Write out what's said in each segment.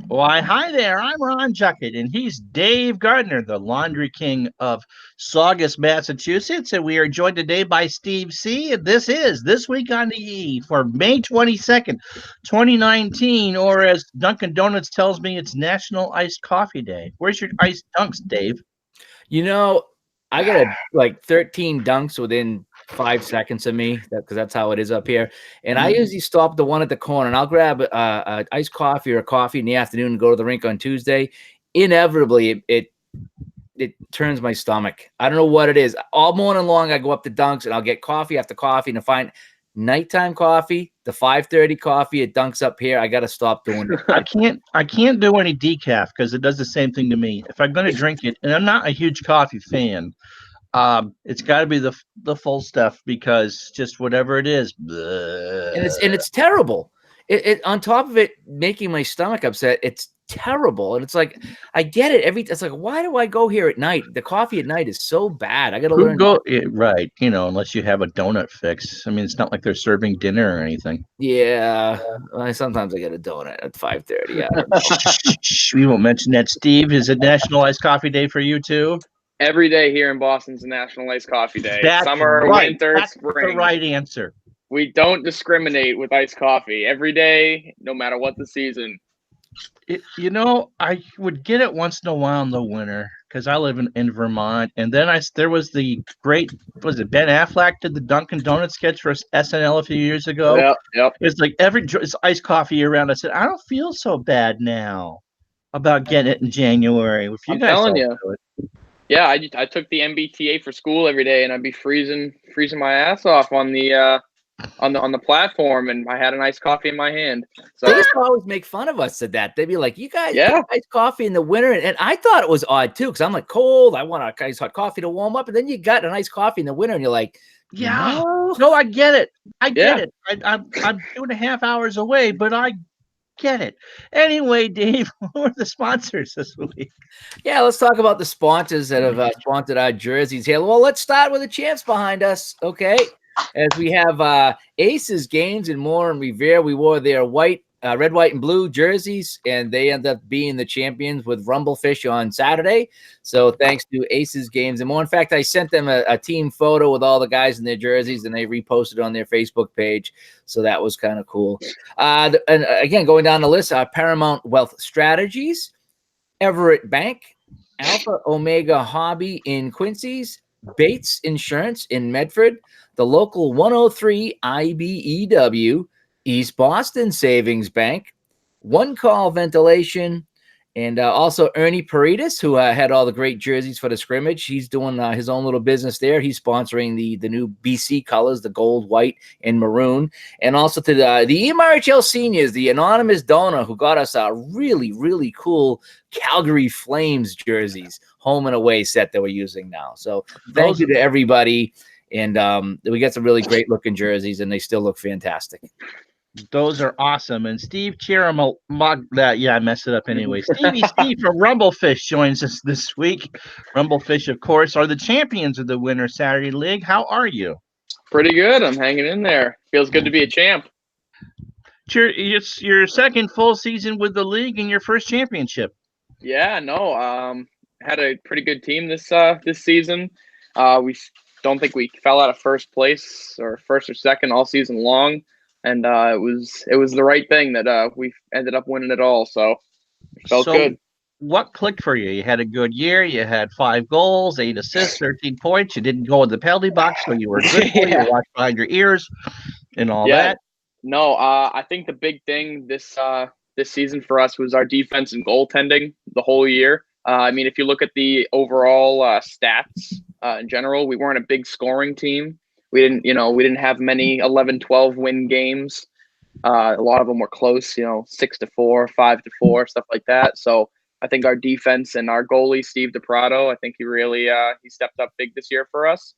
Why, hi there. I'm Ron Juckett, and he's Dave Gardner, the laundry king of Saugus, Massachusetts. And we are joined today by Steve C. And this is This Week on the E for May 22nd, 2019, or as Dunkin' Donuts tells me, it's National Iced Coffee Day. Where's your iced dunks, Dave? You know, I got like 13 dunks within 5 seconds of me, because that's how it is up here. And I usually stop the one at the corner, and I'll grab a iced coffee or a coffee in the afternoon and go to the rink on Tuesday. Inevitably, it turns my stomach. I don't know what it is. All morning long, I go up to Dunks, and I'll get coffee after coffee, and I find nighttime coffee, the 5:30 coffee, it dunks up here. I got to stop doing it. I can't do any decaf because it does the same thing to me. If I'm going to drink it, and I'm not a huge coffee fan, it's got to be the full stuff because just whatever it is, and it's terrible. It on top of it making my stomach upset, it's terrible. And it's like, I get it. It's like, why do I go here at night? The coffee at night is so bad. I got to learn. Right. Unless you have a donut fix. I mean, it's not like they're serving dinner or anything. Yeah. Sometimes I get a donut at 5:30. Yeah. We won't mention that. Steve, is it National Iced Coffee Day for you too? Every day here in Boston's a National Iced Coffee Day. That's Summer, right. winter, That's spring. the right answer. We don't discriminate with iced coffee. Every day, no matter what the season. I would get it once in a while in the winter because I live in Vermont. And then there was the great, was it Ben Affleck did the Dunkin' Donuts sketch for SNL a few years ago? Yep. It's like it's iced coffee year round. I said, I don't feel so bad now about getting it in January. If you I'm guys telling you. do it. Yeah, I took the MBTA for school every day, and I'd be freezing my ass off on the platform, and I had an iced coffee in my hand. So they used to always make fun of us at that. They'd be like, "You guys get iced coffee in the winter," and I thought it was odd too, because I'm like, cold. I want a iced hot coffee to warm up, and then you got an iced coffee in the winter, and you're like, yeah, no, I get it. I get it. I'm 2.5 hours away, but I get it. Anyway, Dave, who are the sponsors this week? Yeah, let's talk about the sponsors that have sponsored our jerseys here. Well, let's start with the champs behind us, okay? As we have Aces Games and more in Revere. We wore their red, white, and blue jerseys, and they end up being the champions with Rumblefish on Saturday. So thanks to Aces Games and more. In fact, I sent them a team photo with all the guys in their jerseys, and they reposted on their Facebook page. So that was kind of cool. And again, going down the list, Paramount Wealth Strategies, Everett Bank, Alpha Omega Hobby in Quincy's, Bates Insurance in Medford, the local 103 IBEW, East Boston Savings Bank, One Call Ventilation, and also Ernie Paredes, who had all the great jerseys for the scrimmage. He's doing his own little business there. He's sponsoring the new BC colors, the gold, white, and maroon. And also to the EMRHL seniors, the anonymous donor who got us a really, really cool Calgary Flames jerseys, home and away set that we're using now. So thank you to everybody. And we got some really great looking jerseys, and they still look fantastic. Those are awesome. And Steve Chiram, I messed it up anyway. Stevie Steve from Rumblefish joins us this week. Rumblefish, of course, are the champions of the Winter Saturday League. How are you? Pretty good. I'm hanging in there. Feels good to be a champ. It's your second full season with the league and your first championship. Yeah, no. Had a pretty good team this season. We don't think we fell out of first place or first or second all season long. And it was the right thing that we ended up winning it all. So it felt good. What clicked for you? You had a good year. You had 5 goals, 8 assists, 13 points. You didn't go in the penalty box, so you were good. You watched behind your ears and all that. No, I think the big thing this season for us was our defense and goaltending the whole year. I mean, if you look at the overall stats in general, we weren't a big scoring team. We didn't have many 11-12 win games. A lot of them were close, 6-4, 5-4, stuff like that. So I think our defense and our goalie, Steve DiPrato, I think he really he stepped up big this year for us.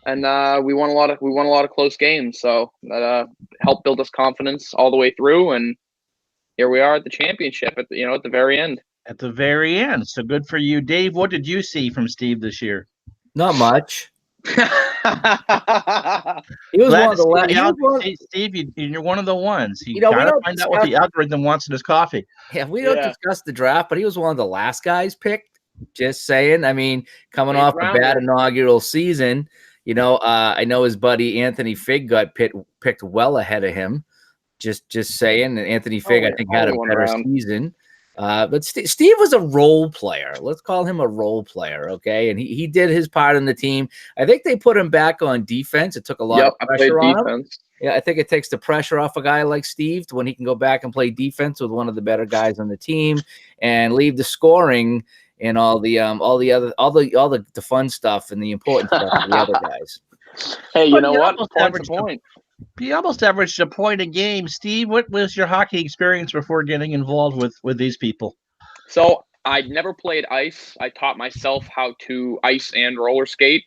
And we won a lot of close games. So that helped build us confidence all the way through. And here we are at the championship at the very end. At the very end. So good for you. Dave, what did you see from Steve this year? Not much. He was Glad one to of the see last. Steve, you're one of the ones. You We gotta don't find out what discuss. the algorithm wants in his coffee. Yeah, we don't discuss the draft, but he was one of the last guys picked. Just saying. I mean, coming Late off a bad rounder. inaugural season, I know his buddy Anthony Fig got picked well ahead of him. Just saying. And Anthony Fig, I think, had a one better round. season. But Steve was a role player. Let's call him a role player, okay? And he did his part in the team. I think they put him back on defense. It took a lot of pressure on him. Yeah, I think it takes the pressure off a guy like Steve when he can go back and play defense with one of the better guys on the team and leave the scoring and all the fun stuff and the important stuff to the other guys. Hey, you know what? Point. You almost averaged a point a game. Steve, what was your hockey experience before getting involved with these people? So I'd never played ice. I taught myself how to ice and roller skate.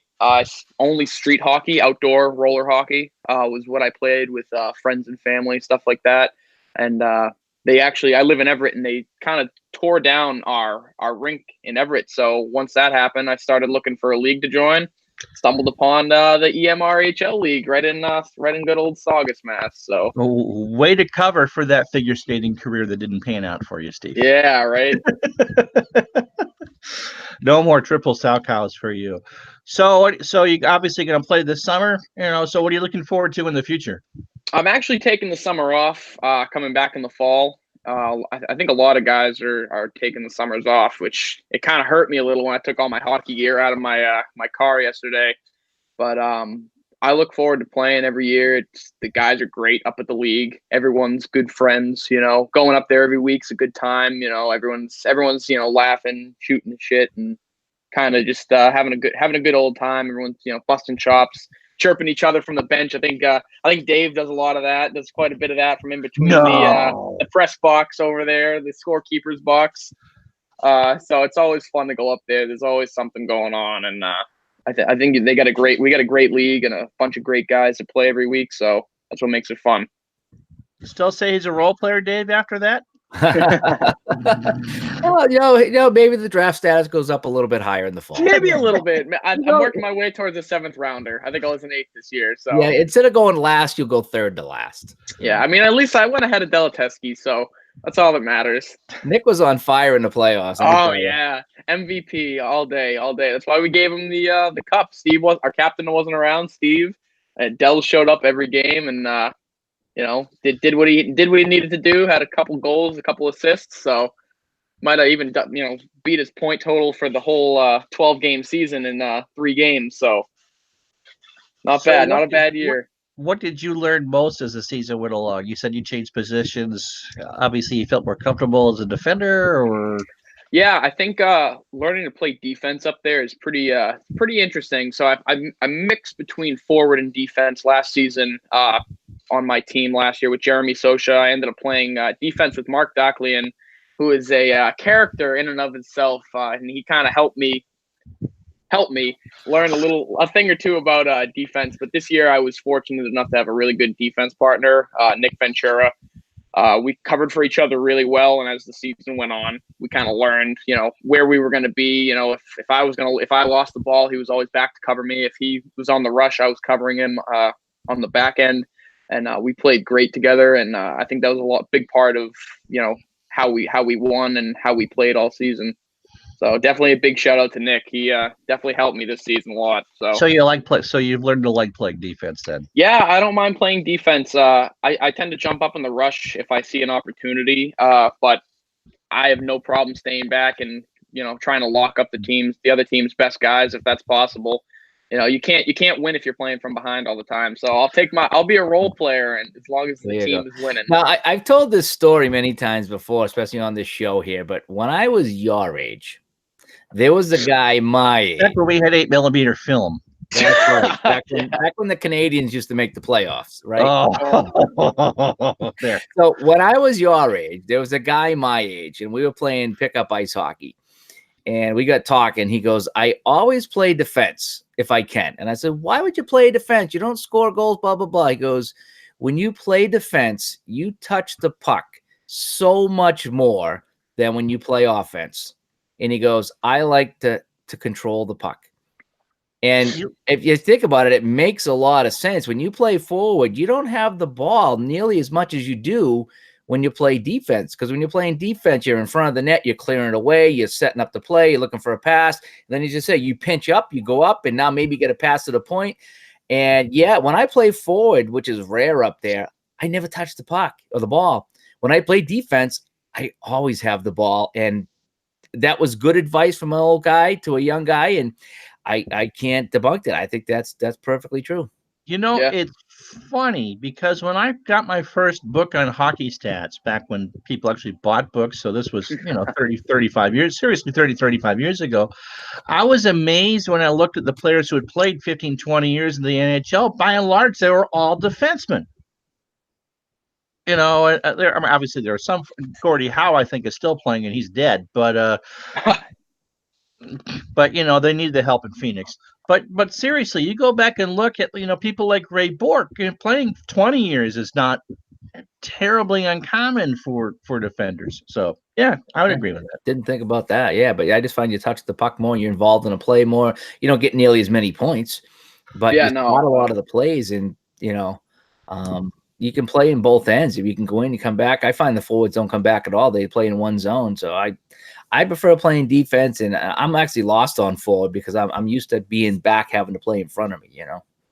Only street hockey, outdoor roller hockey was what I played with friends and family, stuff like that. And I live in Everett, and they kind of tore down our rink in Everett. So once that happened, I started looking for a league to join. Stumbled upon the EMRHL league right in good old Saugus, Mass. So way to cover for that figure skating career that didn't pan out for you, Steve. Yeah, right. No more triple sow cows for you. So you obviously going to play this summer, so what are you looking forward to in the future? I'm actually taking the summer off, coming back in the fall. I think a lot of guys are taking the summers off, which it kind of hurt me a little when I took all my hockey gear out of my car yesterday. But I look forward to playing every year. The guys are great up at the league. Everyone's good friends. Going up there every week's a good time. Everyone's laughing, shooting the shit, and kind of just having a good old time. Everyone's busting chops, chirping each other from the bench. I think Dave does a lot of that. Does quite a bit of that from in between the press box over there, the scorekeeper's box. So it's always fun to go up there. There's always something going on, and I think we got a great league and a bunch of great guys to play every week. So that's what makes it fun. Still say he's a role player, Dave, after that? Well, maybe the draft status goes up a little bit higher in the fall. Maybe a little bit. I'm working my way towards a 7th rounder. I think I was an 8th this year. So yeah, instead of going last, you'll go 3rd to last. Yeah, I mean, at least I went ahead of Delateski, so that's all that matters. Nick was on fire in the playoffs. Oh yeah, MVP all day. That's why we gave him the cup. Our captain wasn't around. Steve, Del showed up every game and did what he needed to do. Had a couple goals, a couple assists. So might have even beat his point total for the whole 12-game season in 3 games. So not bad. Not a bad year. What did you learn most as the season went along? You said you changed positions. Obviously, you felt more comfortable as a defender, or yeah, I think learning to play defense up there is pretty interesting. So I mixed between forward and defense last season on my team last year with Jeremy Sosha. I ended up playing defense with Mark Docklian, who is a character in and of itself, and he kind of helped me learn a thing or two about defense. But this year I was fortunate enough to have a really good defense partner, Nick Ventura. We covered for each other really well, and as the season went on, we kind of learned, where we were going to be. If I lost the ball, he was always back to cover me. If he was on the rush, I was covering him on the back end, and we played great together. And I think that was big part of how we won and how we played all season. So definitely a big shout out to Nick. He definitely helped me this season a lot. So you've learned to like playing defense then? Yeah, I don't mind playing defense. I tend to jump up in the rush if I see an opportunity. But I have no problem staying back and trying to lock up the other team's best guys if that's possible. You can't win if you're playing from behind all the time. So I'll be a role player, and as long as the team is winning. Now I've told this story many times before, especially on this show here. But when I was your age, there was a guy my age. Back when we had 8mm film. That's right. Back when the Canadians used to make the playoffs, right? Oh. There. So when I was your age, there was a guy my age, and we were playing pickup ice hockey. And we got talking. He goes, I always play defense if I can. And I said, why would you play defense? You don't score goals, blah, blah, blah. He goes, when you play defense, you touch the puck so much more than when you play offense. And he goes, I like to control the puck. And if you think about it, it makes a lot of sense. When you play forward, you don't have the ball nearly as much as you do when you play defense. Because when you're playing defense, you're in front of the net, you're clearing it away, you're setting up the play, you're looking for a pass. And then you just say, you pinch up, you go up, and now maybe get a pass to the point. And yeah, when I play forward, which is rare up there, I never touch the puck or the ball. When I play defense, I always have the ball. And that was good advice from an old guy to a young guy. And I can't debunk that. I think that's perfectly true. It's funny because when I got my first book on hockey stats back when people actually bought books, so this was, 35 years, seriously 35 years ago, I was amazed when I looked at the players who had played 15, 20 years in the NHL. By and large, they were all defensemen. Obviously there are some. Gordie Howe, I think, is still playing and he's dead, but they need the help in Phoenix. But seriously, you go back and look at people like Ray Bourque. Playing 20 years is not terribly uncommon for defenders. So yeah, I would agree with that. Didn't think about that. Yeah, but I just find you touch the puck more, you're involved in a play more. You don't get nearly as many points, but not a lot of the plays, and you can play in both ends. If you can go in, you come back. I find the forwards don't come back at all. They play in one zone. So I prefer playing defense, and I'm actually lost on forward because I'm used to being back, having to play in front of me,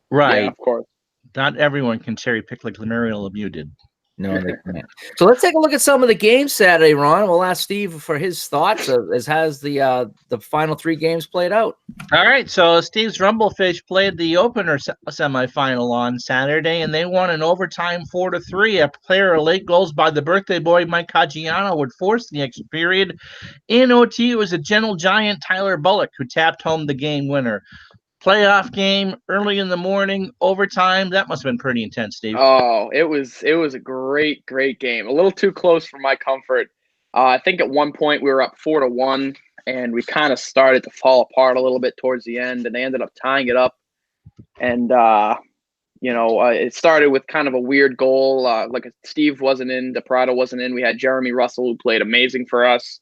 Right. Yeah, of course. Not everyone can cherry pick like Mariel Lemieux did. No, they can't. So let's take a look at some of the games Saturday, Ron. We'll ask Steve for his thoughts as has the final 3 games played out. All right, so Steve's Rumblefish played the opener semifinal on Saturday, and they won in overtime 4-3. A pair of late goals by the birthday boy Mike Caggiano would force the extra period. In OT, it was a gentle giant Tyler Bullock who tapped home the game winner. Playoff game early in the morning, overtime. That must have been pretty intense, Steve. Oh, it was a great game. A little too close for my comfort. I think at one point we were up 4-1, and we kind of started to fall apart a little bit towards the end, and they ended up tying it up. And it started with kind of a weird goal. Like Steve wasn't in, DePrado wasn't in. We had Jeremy Russell, who played amazing for us.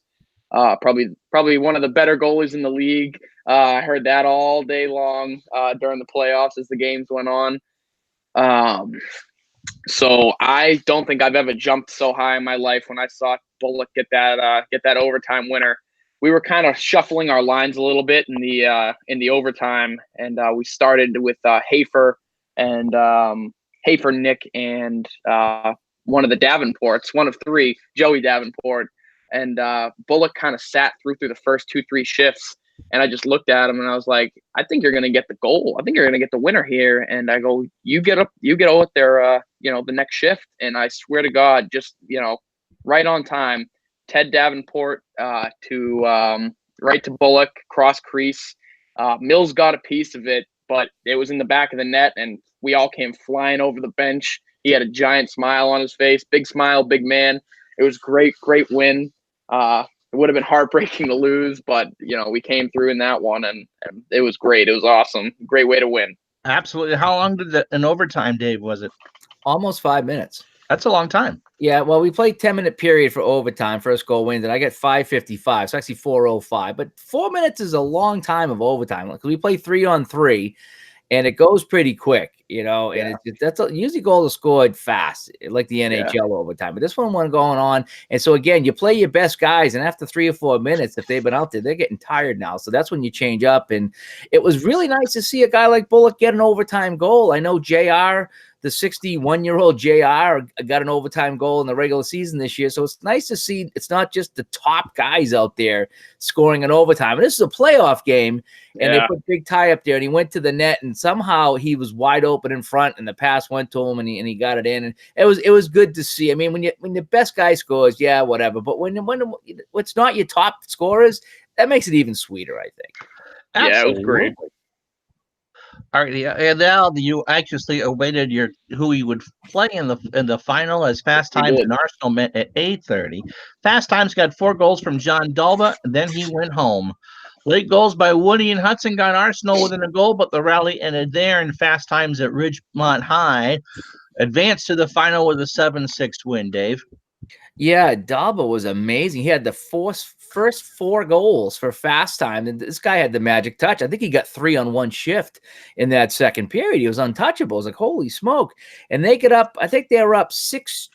Probably one of the better goalies in the league. I heard that all day long during the playoffs as the games went on. So I don't think I've ever jumped so high in my life when I saw Bullock get that overtime winner. We were kind of shuffling our lines a little bit in the overtime, and we started with Hafer, Nick, and one of the Davenports, one of 3, Joey Davenport. And Bullock kind of sat through the first 2-3 shifts, and I just looked at him and I was like, I think you're going to get the goal. I think you're going to get the winner here. And I go, you get out there, the next shift. And I swear to God, just, right on time, Ted Davenport to right to Bullock, cross crease. Mills got a piece of it, but it was in the back of the net, and we all came flying over the bench. He had a giant smile on his face, big smile, big man. It was great win. It would have been heartbreaking to lose, but we came through in that one, and it was great. It was awesome. Great way to win. Absolutely. How long did an overtime, Dave, was it? Almost 5 minutes. That's a long time. Yeah, well, we played 10-minute period for overtime, first goal wins, and I get 5:55. So actually 4:05. But 4 minutes is a long time of overtime. Like, we play 3-on-3, and it goes pretty quick, and that's usually goals are scored fast, like the NHL overtime. But this one wasn't going on. And so, again, you play your best guys, and after 3 or 4 minutes, if they've been out there, they're getting tired now. So that's when you change up. And it was really nice to see a guy like Bullock get an overtime goal. I know JR, the 61-year-old JR, got an overtime goal in the regular season this year. So it's nice to see it's not just the top guys out there scoring an overtime. And this is a playoff game, and they put Big Ty up there, and he went to the net, and somehow he was wide open in front, and the pass went to him, and he got it in. And it was good to see. I mean, when the best guy scores, yeah, whatever. But when it's not your top scorers, that makes it even sweeter, I think. Absolutely. Yeah, it was great. All right, and now you anxiously awaited who he would play in the final, as Fast Times and Arsenal met at 8:30. Fast Times got 4 goals from John Dulba, and then he went home. Late goals by Woody and Hudson got Arsenal within a goal, but the rally ended there, and Fast Times at Ridgemont High advanced to the final with a 7-6 win, Dave. Yeah, Dalba was amazing. He had the first 4 goals for fast time, and this guy had the magic touch. I think he got 3 on one shift in that second period. He was untouchable. I was like, holy smoke. And they get up, I think they were up 6-2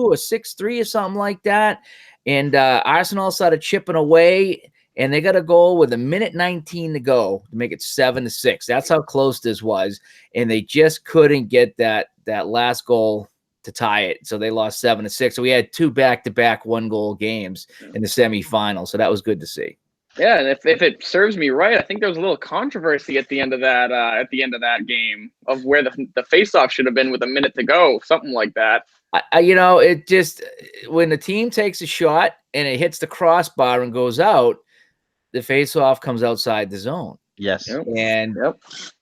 or 6-3 or something like that. And Arsenal started chipping away, and they got a goal with 1:19 to go to make it 7-6. That's how close this was. And they just couldn't get that last goal to tie it. So they lost 7-6. So we had 2 back-to-back 1-goal games in the semifinal. So that was good to see. Yeah, and if it serves me right, I think there was a little controversy at the end of that game of where the faceoff should have been with a minute to go, something like that. It just, when the team takes a shot and it hits the crossbar and goes out, the faceoff comes outside the zone. Yes. Yep. And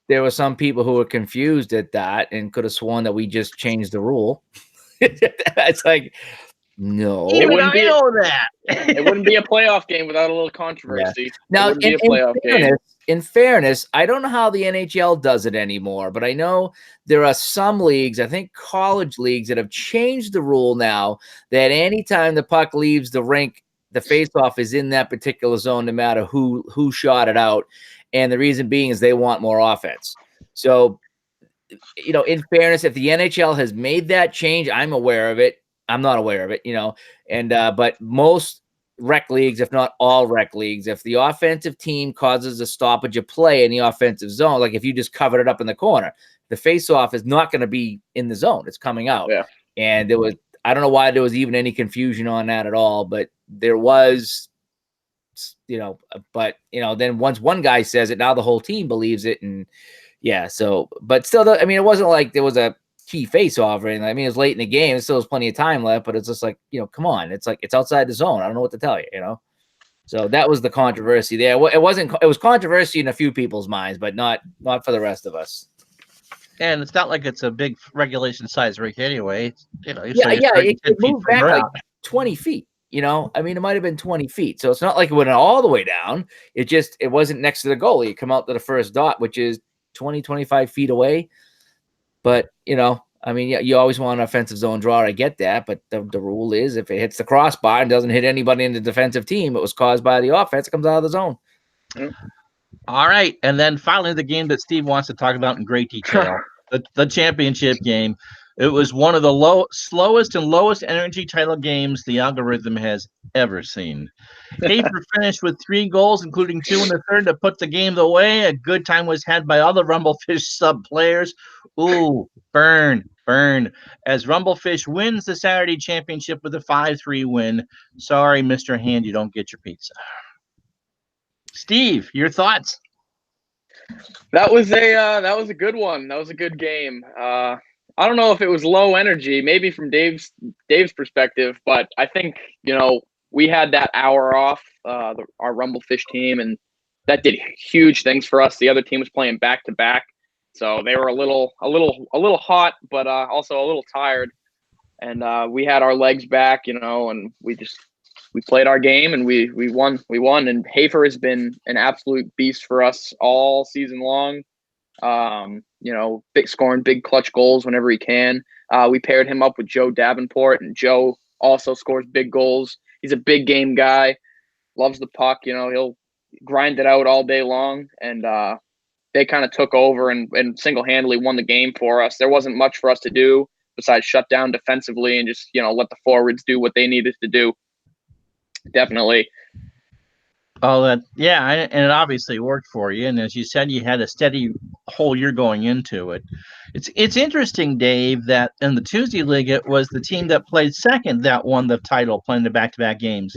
there were some people who were confused at that and could have sworn that we just changed the rule. It's like, no. Even I know that. It wouldn't be a playoff game without a little controversy. Yeah. Now, in fairness, I don't know how the NHL does it anymore, but I know there are some leagues, I think college leagues, that have changed the rule now that anytime the puck leaves the rink, the faceoff is in that particular zone, no matter who shot it out. And the reason being is they want more offense. So, in fairness, if the NHL has made that change, I'm aware of it. I'm not aware of it, but most rec leagues, if not all rec leagues, if the offensive team causes a stoppage of play in the offensive zone, like if you just covered it up in the corner, the faceoff is not going to be in the zone. It's coming out. Yeah. And I don't know why there was even any confusion on that at all, but there was, then once one guy says it, now the whole team believes it. And yeah, so, but still, it wasn't like there was a key face-off or anything. It was late in the game. There still was plenty of time left, but it's just like, come on. It's like, it's outside the zone. I don't know what to tell you, So that was the controversy there. It was controversy in a few people's minds, but not for the rest of us. And it's not like it's a big regulation size rink anyway. It moved back like 20 feet. It might have been 20 feet. So it's not like it went all the way down. It wasn't next to the goalie. You come out to the first dot, which is 20, 25 feet away. But, you always want an offensive zone draw. I get that. But the rule is if it hits the crossbar and doesn't hit anybody in the defensive team, it was caused by the offense. It comes out of the zone. All right. And then finally, the game that Steve wants to talk about in great detail, the championship game. It was one of the slowest and lowest energy title games the algorithm has ever seen. Hafer finished with 3 goals, including 2 in the third, to put the game away. A good time was had by all the Rumblefish sub players. Ooh, burn. As Rumblefish wins the Saturday championship with a 5-3 win. Sorry, Mr. Hand, you don't get your pizza. Steve, your thoughts? That was a good one. That was a good game. I don't know if it was low energy, maybe from Dave's perspective, but I think, we had that hour off, our Rumblefish team, and that did huge things for us. The other team was playing back to back, so they were a little hot, but also a little tired. And we had our legs back, and we played our game and we won. And Hafer has been an absolute beast for us all season long. Scoring big clutch goals whenever he can. We paired him up with Joe Davenport, and Joe also scores big goals. He's a big game guy, loves the puck. He'll grind it out all day long, and they kind of took over and single-handedly won the game for us. There wasn't much for us to do besides shut down defensively and just, let the forwards do what they needed to do. Definitely. Oh, and it obviously worked for you. And as you said, you had a steady whole year going into it. It's interesting, Dave, that in the Tuesday League, it was the team that played second that won the title, playing the back-to-back games.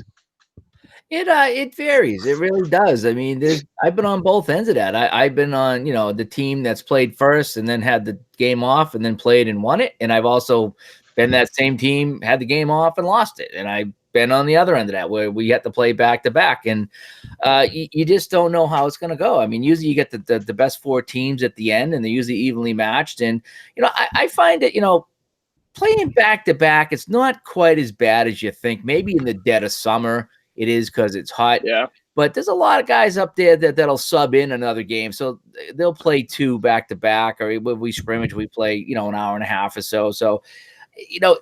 It varies. It really does. I've been on both ends of that. I've been on, the team that's played first and then had the game off and then played and won it. And I've also been that same team, had the game off and lost it. And I've been on the other end of that where we had to play back to back, and you just don't know how it's going to go. Usually you get the best 4 teams at the end, and they're usually evenly matched. And I find that playing back to back, it's not quite as bad as you think. Maybe in the dead of summer it is because it's hot. Yeah. But there's a lot of guys up there that'll sub in another game, so they'll play 2 back to back, or when we scrimmage, we play an hour and a half or so. So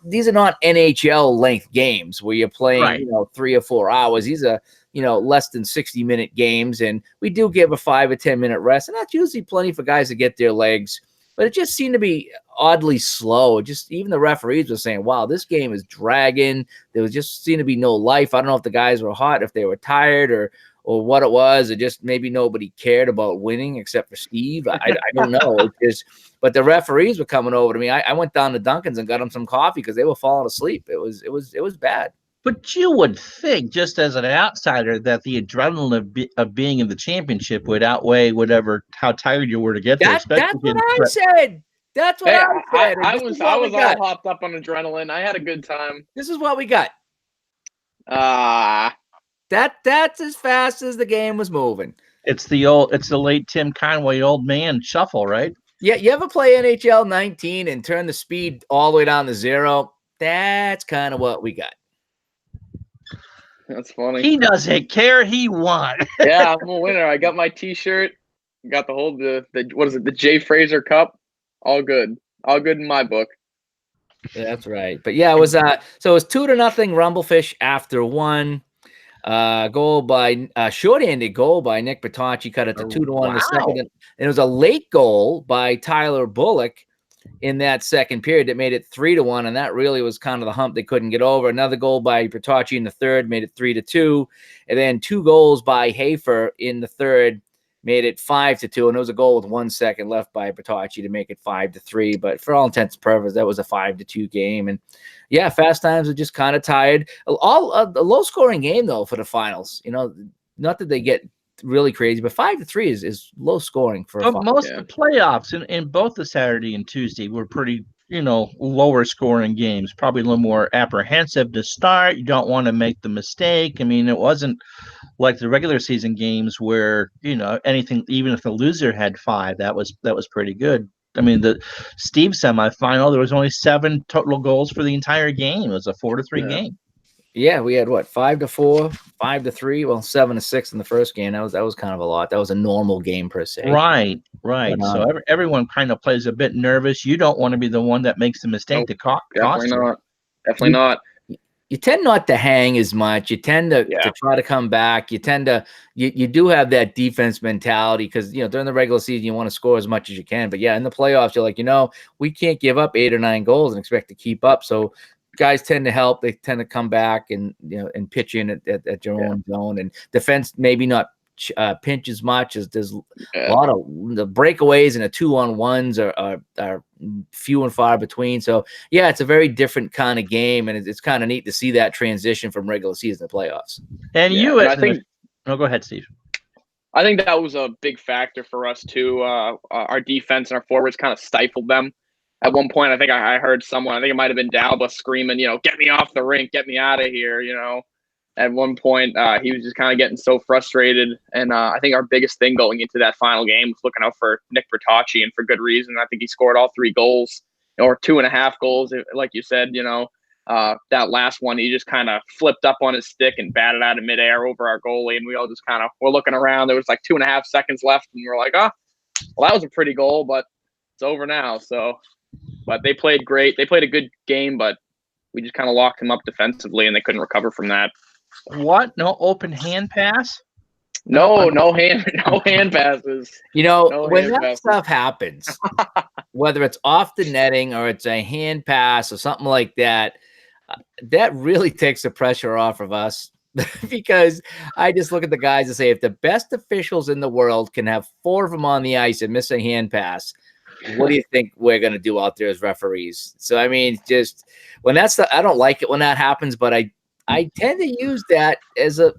these are not NHL length games where you're playing, Right. 3 or 4 hours. These are, less than 60-minute games. And we do give a 5 or 10-minute rest. And that's usually plenty for guys to get their legs. But it just seemed to be oddly slow. Just even the referees were saying, wow, this game is dragging. There was just seemed to be no life. I don't know if the guys were hot, if they were tired or what it was, or just maybe nobody cared about winning except for Steve. I don't know. But the referees were coming over to me. I went down to Dunkin's and got them some coffee because they were falling asleep. It was bad. But you would think, just as an outsider, that the adrenaline of being in the championship would outweigh how tired you were to get there. That's what I said. That's what I said. I was all hopped up on adrenaline. I had a good time. This is what we got. That's as fast as the game was moving. It's the late Tim Conway old man shuffle, right? Yeah, you ever play NHL 19 and turn the speed all the way down to 0? That's kind of what we got. That's funny. He doesn't care. He won. Yeah, I'm a winner. I got my T-shirt. Got the whole the what is it? The Jay Fraser Cup. All good in my book. Yeah, that's right. But yeah, it was so it was 2-0 Rumblefish after 1. Goal by short-handed goal by Nick Bertocci, cut it to 2-1 in the second. And it was a late goal by Tyler Bullock in that second period that made it 3-1, and that really was kind of the hump they couldn't get over. Another goal by Bertocci in the third made it 3-2, and then 2 goals by Hafer in the third made it 5-2, and there was a goal with 1 second left by Bertocci to make it 5-3. But for all intents and purposes, that was a 5-2 game. And yeah, Fast Times are just kind of tired. A low scoring game though for the finals. Not that they get really crazy, but 5-3 is low scoring for most of the playoffs in both the Saturday and Tuesday were pretty lower scoring games, probably a little more apprehensive to start. You don't want to make the mistake. I mean, it wasn't like the regular season games where anything, even if the loser had 5, that was pretty good. I mean, the Steve semifinal, there was only 7 total goals for the entire game. It was a 4-3 game. Yeah, we had 5-4, 5-3, 7-6 in the first game. That was kind of a lot. That was a normal game per se. Right. But, so everyone kind of plays a bit nervous. You don't want to be the one that makes the mistake to cost you. Definitely not. You tend not to hang as much. You tend to try to come back. You tend to you do have that defense mentality because during the regular season you want to score as much as you can. But yeah, in the playoffs you're like, we can't give up 8 or 9 goals and expect to keep up. So guys tend to help. They tend to come back and and pitch in at your own zone. And defense maybe not pinch as much as there's a lot of the breakaways and the 2-on-1s are few and far between. So yeah, it's a very different kind of game, and it's kind of neat to see that transition from regular season to playoffs. And go ahead, Steve. I think that was a big factor for us too. Our defense and our forwards kind of stifled them. At one point, I think I heard someone, I think it might have been Dalba, screaming, get me off the rink, get me out of here, At one point, he was just kind of getting so frustrated. And I think our biggest thing going into that final game was looking out for Nick Bertocci, and for good reason. I think he scored all 3 goals, or 2.5 goals, like you said. That last one, he just kind of flipped up on his stick and batted out of midair over our goalie. And we all just kind of were looking around. There was like 2.5 seconds left, and we were like, well, that was a pretty goal, but it's over now. So, but they played great. They played a good game, but we just kind of locked them up defensively, and they couldn't recover from that. What? No open hand pass? No hand passes. When that stuff happens, whether it's off the netting or it's a hand pass or something like that, that really takes the pressure off of us. Because I just look at the guys and say, if the best officials in the world can have 4 of them on the ice and miss a hand pass, what do you think we're going to do out there as referees? So, I mean, just when I don't like it when that happens, but I tend to use that as a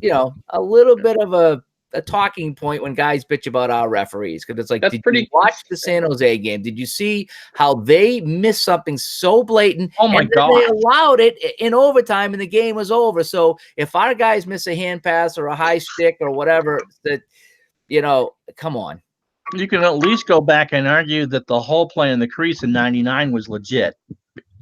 little bit of a talking point when guys bitch about our referees. Because it's like, did you watch the San Jose game? Did you see how they missed something so blatant? Oh my God. They allowed it in overtime and the game was over. So if our guys miss a hand pass or a high stick or whatever, come on. You can at least go back and argue that the whole play in the crease in '99 was legit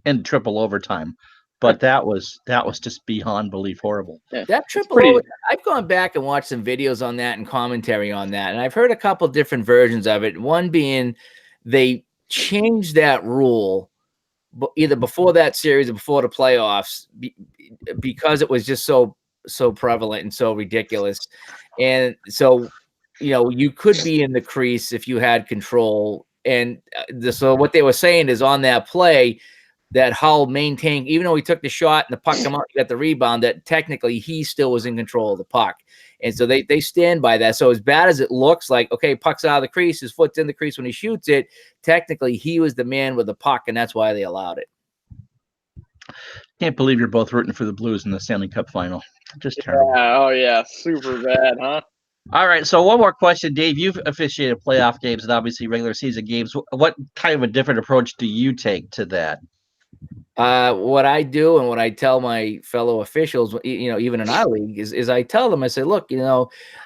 in triple overtime. But that was just beyond belief horrible. Yeah. That triple overtime, I've gone back and watched some videos on that and commentary on that, and I've heard a couple different versions of it. One being they changed that rule either before that series or before the playoffs, because it was just so prevalent and so ridiculous. And so, you could be in the crease if you had control. And so what they were saying is on that play that Hull maintained, even though he took the shot and the puck come out, he got the rebound, that technically he still was in control of the puck. And so they stand by that. So as bad as it looks like, okay, puck's out of the crease, his foot's in the crease when he shoots it, technically he was the man with the puck, and that's why they allowed it. Can't believe you're both rooting for the Blues in the Stanley Cup final. Just terrible. Oh, yeah. Super bad, huh? All right, so one more question, Dave. You've officiated playoff games and obviously regular season games. What kind of a different approach do you take to that? What I do and what I tell my fellow officials, even in our league, is I tell them, I say, look,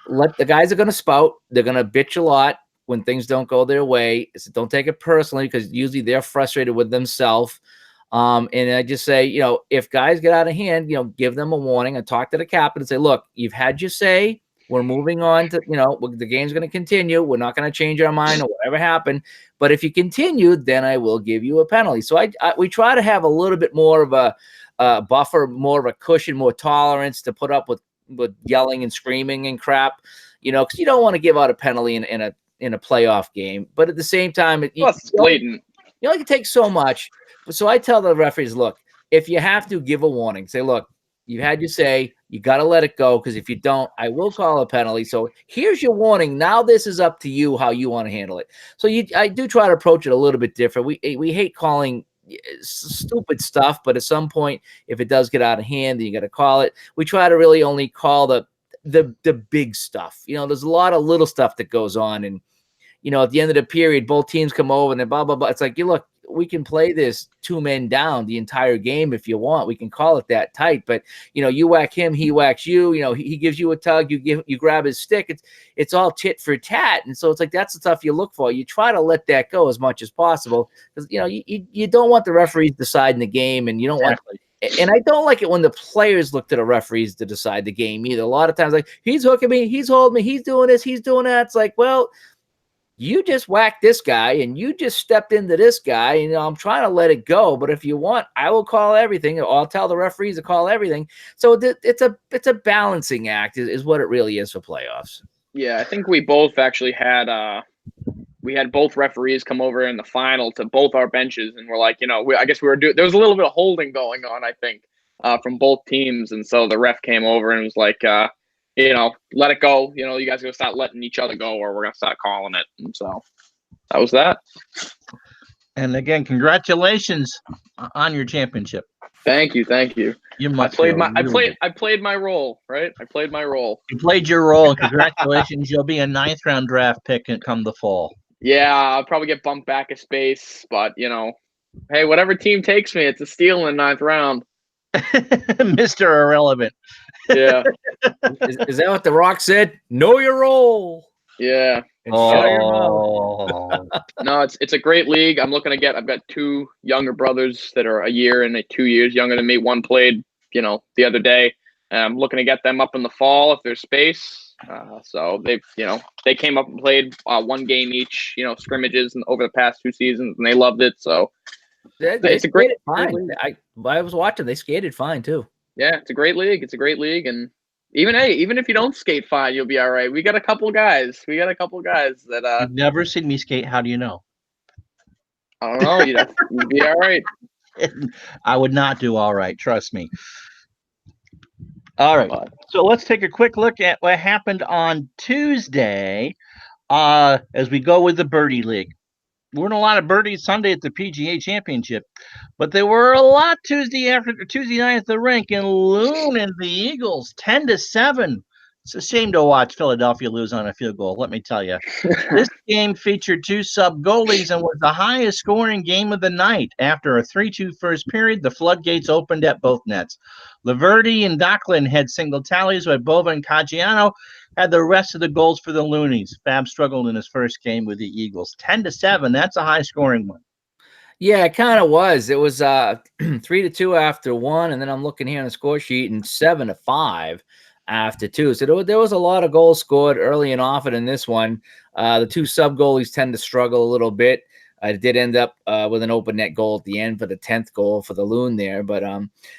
let the guys are going to spout. They're going to bitch a lot when things don't go their way. So don't take it personally, because usually they're frustrated with themselves. And I just say, if guys get out of hand, give them a warning. I talk to the captain and say, look, you've had your say. We're moving on to, the game's going to continue. We're not going to change our mind or whatever happened. But if you continue, then I will give you a penalty. So we try to have a little bit more of a buffer, more of a cushion, more tolerance to put up with yelling and screaming and crap, because you don't want to give out a penalty in a playoff game. But at the same time, it's blatant. You only can take so much. So I tell the referees, look, if you have to, give a warning. Say, look, you had your say. You got to let it go, because if you don't, I will call a penalty. So here's your warning. Now this is up to you how you want to handle it. So I do try to approach it a little bit different. We hate calling stupid stuff, but at some point, if it does get out of hand, then you got to call it. We try to really only call the big stuff. There's a lot of little stuff that goes on, and at the end of the period, both teams come over and then blah blah blah. It's like, look, we can play this 2 men down the entire game if you want. We can call it that tight, but you whack him, he whacks you. He gives you a tug, you grab his stick. It's all tit for tat, and so it's like that's the stuff you look for. You try to let that go as much as possible, because you don't want the referees deciding the game, and you don't want. And I don't like it when the players look to the referees to decide the game either. A lot of times, like, he's hooking me, he's holding me, he's doing this, he's doing that. It's like, well, you just whacked this guy and you just stepped into this guy. And, I'm trying to let it go. But if you want, I will call everything. Or I'll tell the referees to call everything. So it's a balancing act is what it really is for playoffs. Yeah, I think we both actually had we had both referees come over in the final to both our benches, and we're like, I guess we were there was a little bit of holding going on, I think, from both teams, and so the ref came over and was like, let it go. You guys are going to start letting each other go, or we're going to start calling it. And so that was that. And again, congratulations on your championship. Thank you. I played my role, right? I played my role. You played your role. Congratulations. You'll be a 9th round draft pick and come the fall. Yeah, I'll probably get bumped back a space, but hey, whatever team takes me, it's a steal in the 9th round. Mr. Irrelevant. Yeah. Is that what The Rock said? Know your role. Yeah. Oh. No, it's a great league. I've got 2 younger brothers that are a year and 2 years younger than me. One played, the other day. And I'm looking to get them up in the fall if there's space. So they came up and played 1 game each, scrimmages over the past 2 seasons, and they loved it. So it's a great fine. I was watching. They skated fine too. Yeah, it's a great league. And even if you don't skate fine, you'll be all right. We got a couple guys. That You've never seen me skate. How do you know? I don't know. You'd be all right. I would not do all right. Trust me. All right. So let's take a quick look at what happened on Tuesday as we go with the Birdie League. There weren't a lot of birdies Sunday at the PGA Championship, but there were a lot Tuesday night at the rink in Loon and the Eagles, 10-7. It's a shame to watch Philadelphia lose on a field goal, let me tell you. This game featured 2 sub goalies and was the highest scoring game of the night. After a 3-2 first period, the floodgates opened at both nets. Laverty and Docklin had single tallies, but Bova and Caggiano had the rest of the goals for the Loonies. Fab struggled in his first game with the Eagles. 10-7, that's a high-scoring one. Yeah, it kind of was. It was 3-2 after 1, and then I'm looking here on the score sheet, and 7-5 after 2. So there was a lot of goals scored early and often in this one. The 2 sub goalies tend to struggle a little bit. I did end up with an open net goal at the end for the 10th goal for the Loon there. But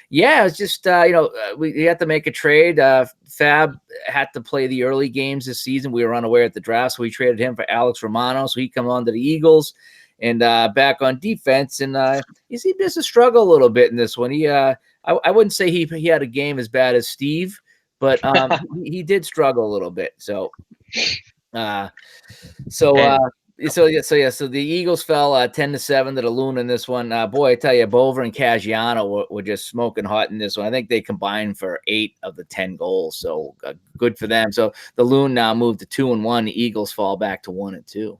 yeah, it's just, we had to make a trade. Fab had to play the early games this season. We were unaware at the draft, so we traded him for Alex Romano. So he come on to the Eagles and back on defense. And he seemed to struggle a little bit in this one. I wouldn't say he had a game as bad as Steve, but he did struggle a little bit. So the Eagles fell 10-7 to the Loon in this one. Boy, I tell you, Bover and Caggiano were just smoking hot in this one. I think they combined for 8 of the 10 goals, so good for them. So the Loon now moved to 2-1. The Eagles fall back to 1-2.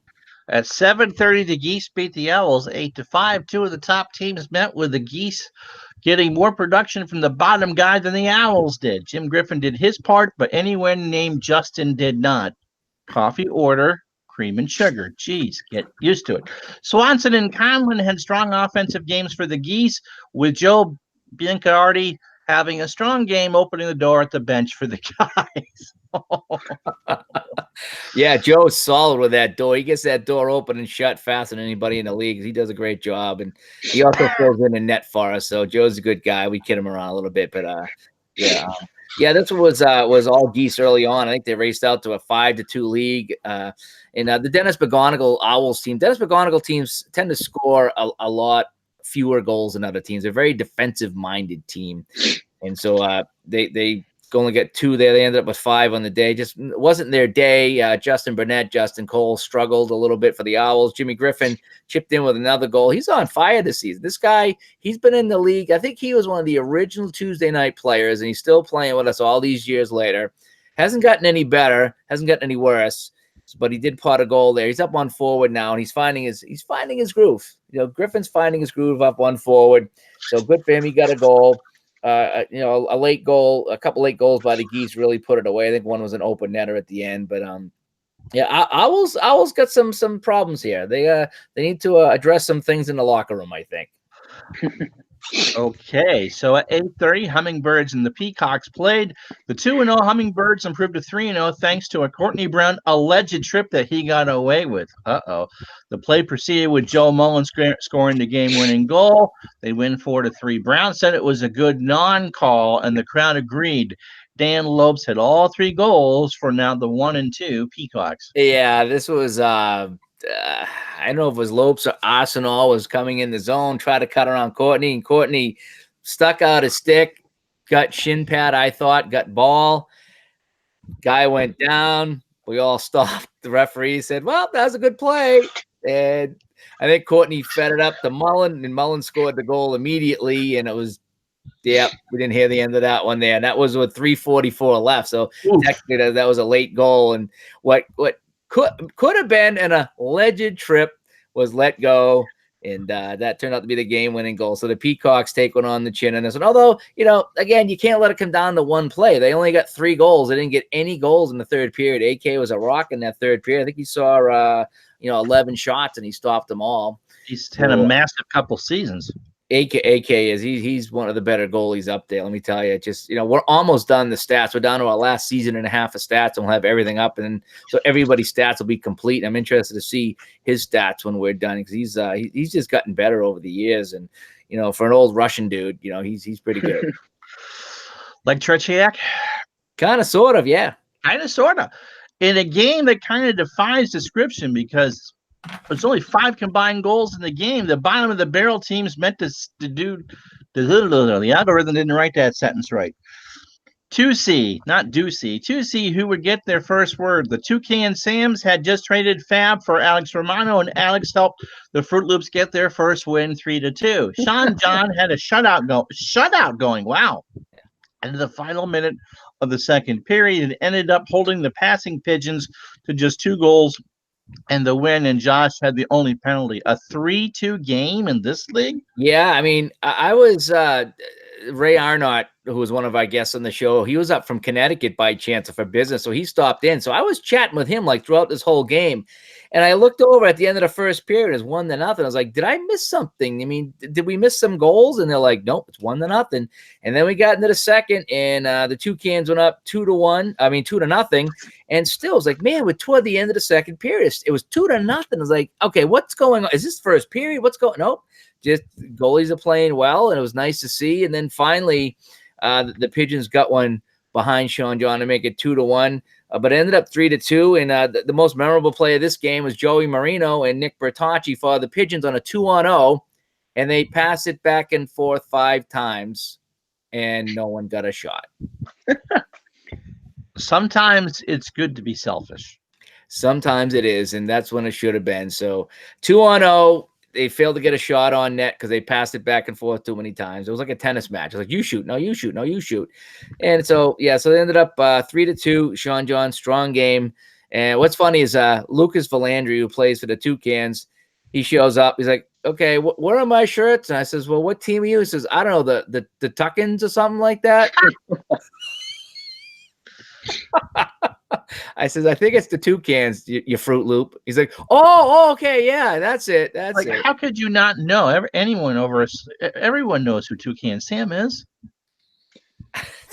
At 7:30, the Geese beat the Owls 8-5. Two of the top teams met, with the Geese getting more production from the bottom guy than the Owls did. Jim Griffin did his part, but anyone named Justin did not. Coffee order, cream and sugar. Geez, get used to it. Swanson and Conlon had strong offensive games for the Geese, with Joe Biancardi having a strong game opening the door at the bench for the guys. Yeah, Joe's solid with that door. He gets that door open and shut faster than anybody in the league. He does a great job, and he also fills in a net for us. So Joe's a good guy. We kid him around a little bit, but yeah, this was all Geese early on. I think they raced out to a 5-2 league. And the Dennis McGonigal Owls team. Dennis McGonigal teams tend to score a lot fewer goals than other teams. They're a very defensive-minded team, and so they only get 2 there. They ended up with 5 on the day. Just wasn't their day. Justin Burnett, Justin Cole struggled a little bit for the Owls. Jimmy Griffin chipped in with another goal. He's on fire this season. This guy, he's been in the league. I think he was one of the original Tuesday night players, and he's still playing with us all these years later. Hasn't gotten any better. Hasn't gotten any worse. But he did pot a goal there. He's up on forward now, and he's finding his groove. Griffin's finding his groove up on forward. So good for him. He got a goal. A late goal, a couple late goals by the Geese really put it away. I think one was an open netter at the end, but Owls got some problems here. They need to address some things in the locker room, I think. Okay, so at 8:30, Hummingbirds and the Peacocks played. The 2-0 Hummingbirds improved to 3-0 thanks to a Courtney Brown alleged trip that he got away with. The play proceeded with Joe Mullen scoring the game-winning goal. They win 4-3. Brown said it was a good non-call, and the crowd agreed. Dan Lopes had all 3 goals for now the 1-2 Peacocks. Yeah, this was I don't know if it was Lopes or Arsenal was coming in the zone, tried to cut around Courtney, and Courtney stuck out his stick, got shin pad, I thought, got ball. Guy went down. We all stopped. The referee said, well, that was a good play. And I think Courtney fed it up to Mullen, and Mullen scored the goal immediately, and it was, yeah, we didn't hear the end of that one there. And that was with 3:44 left. So technically that was a late goal. And what could have been an alleged trip was let go, and that turned out to be the game-winning goal. So the Peacocks take one on the chin in this one. Although, again, you can't let it come down to one play. They only got 3 goals. They didn't get any goals in the third period. AK was a rock in that third period. I think he saw 11 shots, and he stopped them all. He's had a massive couple seasons. AK is he's one of the better goalies up there. Let me tell you, just we're almost done the stats. We're down to our last season and a half of stats, and we'll have everything up, and so everybody's stats will be complete. I'm interested to see his stats when we're done, because he's just gotten better over the years, and for an old Russian dude, he's pretty good. Like Tretiak? Kind of, sort of, yeah. Kind of, sort of. In a game that kind of defies description, because there's only 5 combined goals in the game. The bottom of the barrel teams meant to do the algorithm didn't write that sentence right. 2C, not Ducey. 2C, who would get their first word. The Toucan Sams had just traded Fab for Alex Romano, and Alex helped the Fruit Loops get their first win 3-2. Sean John had a shutout going. Wow. Into the final minute of the second period, and ended up holding the Passing Pigeons to just 2 goals and the win, and Josh had the only penalty. A 3-2 game in this league? Yeah, I mean, I was Ray Arnott, who was one of our guests on the show, he was up from Connecticut by chance for business, so he stopped in. So I was chatting with him like throughout this whole game, and I looked over at the end of the first period, it's 1-0. I was like, did I miss something? I mean, did we miss some goals? And they're like, nope, it's 1-0. And then we got into the second, and the Toucans went up 2-1. I mean, 2-0. And still, it was like, man, we're toward the end of the second period. It was 2-0. I was like, okay, what's going on? Is this first period? What's going? Nope. Just goalies are playing well, and it was nice to see. And then finally, the Pigeons got one behind Sean John to make it 2-1, but it ended up 3-2. And the most memorable play of this game was Joey Marino and Nick Bertocci for the Pigeons on a 2-on-0, and they passed it back and forth 5 times, and no one got a shot. Sometimes it's good to be selfish. Sometimes it is, and that's when it should have been. So 2-0. They failed to get a shot on net because they passed it back and forth too many times. It was like a tennis match. It was like, you shoot, no, you shoot, no, you shoot. And so, yeah, so they ended up 3-2. Sean John, strong game. And what's funny is Lucas Valandry, who plays for the Toucans, he shows up. He's like, okay, where are my shirts? And I says, well, what team are you? He says, I don't know, the Tuckins or something like that. I says, I think it's the Toucans, you Fruit Loop. He's like, oh, okay, yeah, that's it. That's like, it. How could you not know? Everyone knows who Toucan Sam is.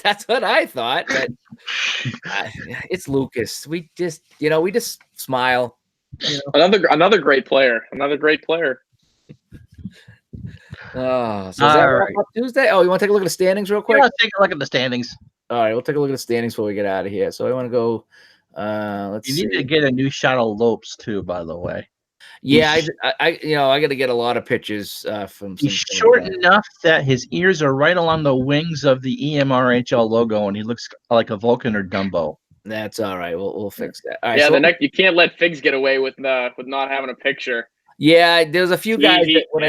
That's what I thought. But it's Lucas. We just smile. You know? Another great player. Another great player. Oh, so is that right. Tuesday? Oh, you want to take a look at the standings real quick? Yeah, let's take a look at the standings. All right, we'll take a look at the standings before we get out of here. So I want to go. Let's see. You need to get a new shot of Lopes too, by the way. Yeah, I got to get a lot of pictures from. He's short enough that his ears are right along the wings of the EMRHL logo, and he looks like a Vulcan or Dumbo. That's all right. We'll fix that. All right, yeah, so you can't let Figs get away with not having a picture. Yeah, there's a few guys that when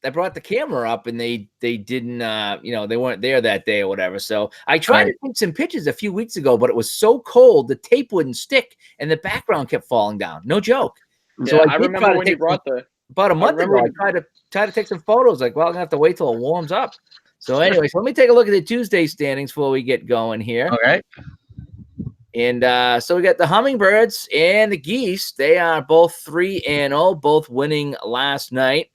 I brought the camera up and they didn't they weren't there that day or whatever. So I tried to take some pictures a few weeks ago, but it was so cold the tape wouldn't stick and the background kept falling down. No joke. Yeah, so I remember when you brought about a month ago. I tried to take some photos. Like, well, I'm gonna have to wait till it warms up. So anyway, so let me take a look at the Tuesday standings before we get going here. All right. And so we got the Hummingbirds and the Geese. They are both 3-0, both winning last night.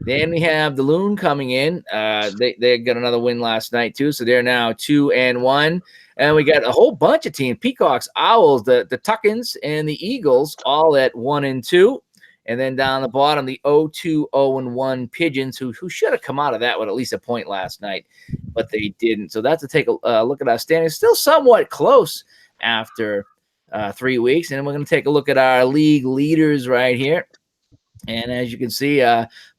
Then we have the Loon coming in. They got another win last night too, so they're now 2-1. And we got a whole bunch of teams: Peacocks, Owls, the Tuckins, and the Eagles, all at 1-2. And then down the bottom, the 0-2-0-1 Pigeons, who should have come out of that with at least a point last night, but they didn't. So that's to take a look at our standings. Still somewhat close after 3 weeks. And then we're going to take a look at our league leaders right here. And as you can see,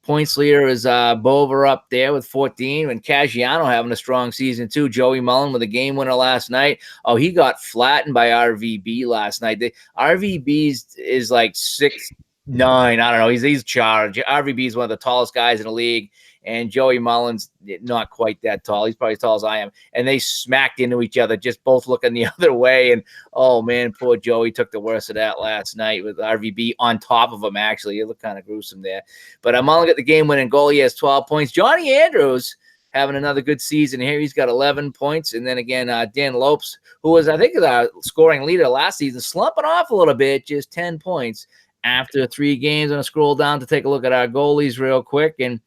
points leader is Bover up there with 14, and Caggiano having a strong season too. Joey Mullen with a game winner last night. Oh, he got flattened by RVB last night. RVB is like 6'9". I don't know. He's charged. RVB is one of the tallest guys in the league, and Joey Mullen's not quite that tall. He's probably as tall as I am. And they smacked into each other, just both looking the other way. And, oh, man, poor Joey took the worst of that last night with RVB on top of him, actually. It looked kind of gruesome there. But Mullen got the game-winning goal. He has 12 points. Johnny Andrews having another good season here. He's got 11 points. And then, again, Dan Lopes, who was, I think, the scoring leader last season, slumping off a little bit, just 10 points after 3 games. I'm going to scroll down to take a look at our goalies real quick. And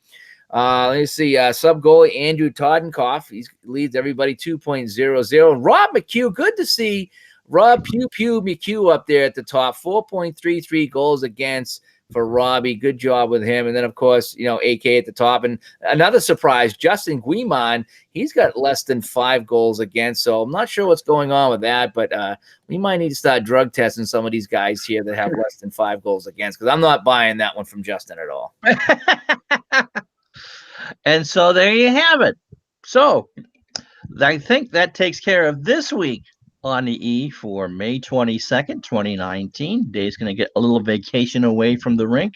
let's see, sub goalie Andrew Todenkoff. He leads everybody 2.00. Rob McHugh, good to see Rob Pew McHugh up there at the top. 4.33 goals against for Robbie. Good job with him. And then, of course, AK at the top. And another surprise, Justin Guimond, he's got less than 5 goals against. So I'm not sure what's going on with that, but we might need to start drug testing some of these guys here that have less than 5 goals against, because I'm not buying that one from Justin at all. And so there you have it. So I think that takes care of this week on the E for May 22nd, 2019. Dave's going to get a little vacation away from the rink.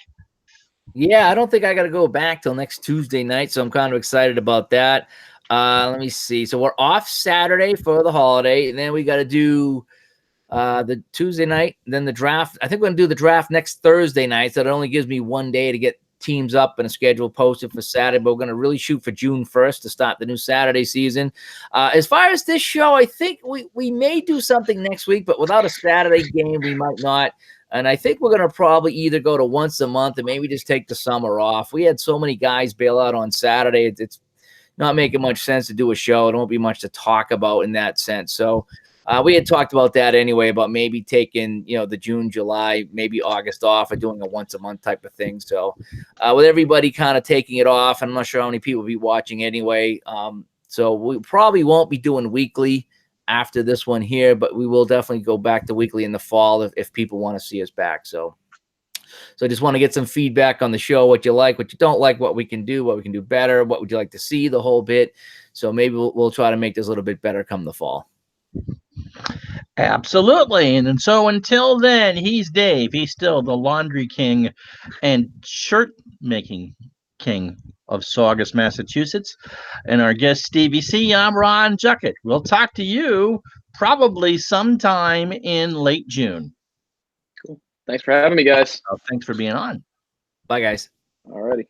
Yeah, I don't think I got to go back till next Tuesday night, so I'm kind of excited about that. Let me see. So we're off Saturday for the holiday, and then we got to do the Tuesday night, then the draft. I think we're going to do the draft next Thursday night, so it only gives me one day to get teams up and a schedule posted for Saturday, but we're going to really shoot for June 1st to start the new Saturday season. As far as this show, I think we may do something next week, but without a Saturday game, we might not. And I think we're going to probably either go to once a month and maybe just take the summer off. We had so many guys bail out on Saturday. It's not making much sense to do a show. There won't be much to talk about in that sense. So we had talked about that anyway, about maybe taking, the June, July, maybe August off or doing a once a month type of thing. So with everybody kind of taking it off, I'm not sure how many people will be watching anyway. So we probably won't be doing weekly after this one here, but we will definitely go back to weekly in the fall if people want to see us back. So I just want to get some feedback on the show, what you like, what you don't like, what we can do better, what would you like to see, the whole bit. So maybe we'll try to make this a little bit better come the fall. Absolutely. And so until then, he's Dave. He's still the laundry king and shirt making king of Saugus, Massachusetts. And our guest, Stevie C. I'm Ron Juckett. We'll talk to you probably sometime in late June. Cool. Thanks for having me, guys. Thanks for being on. Bye, guys. All righty.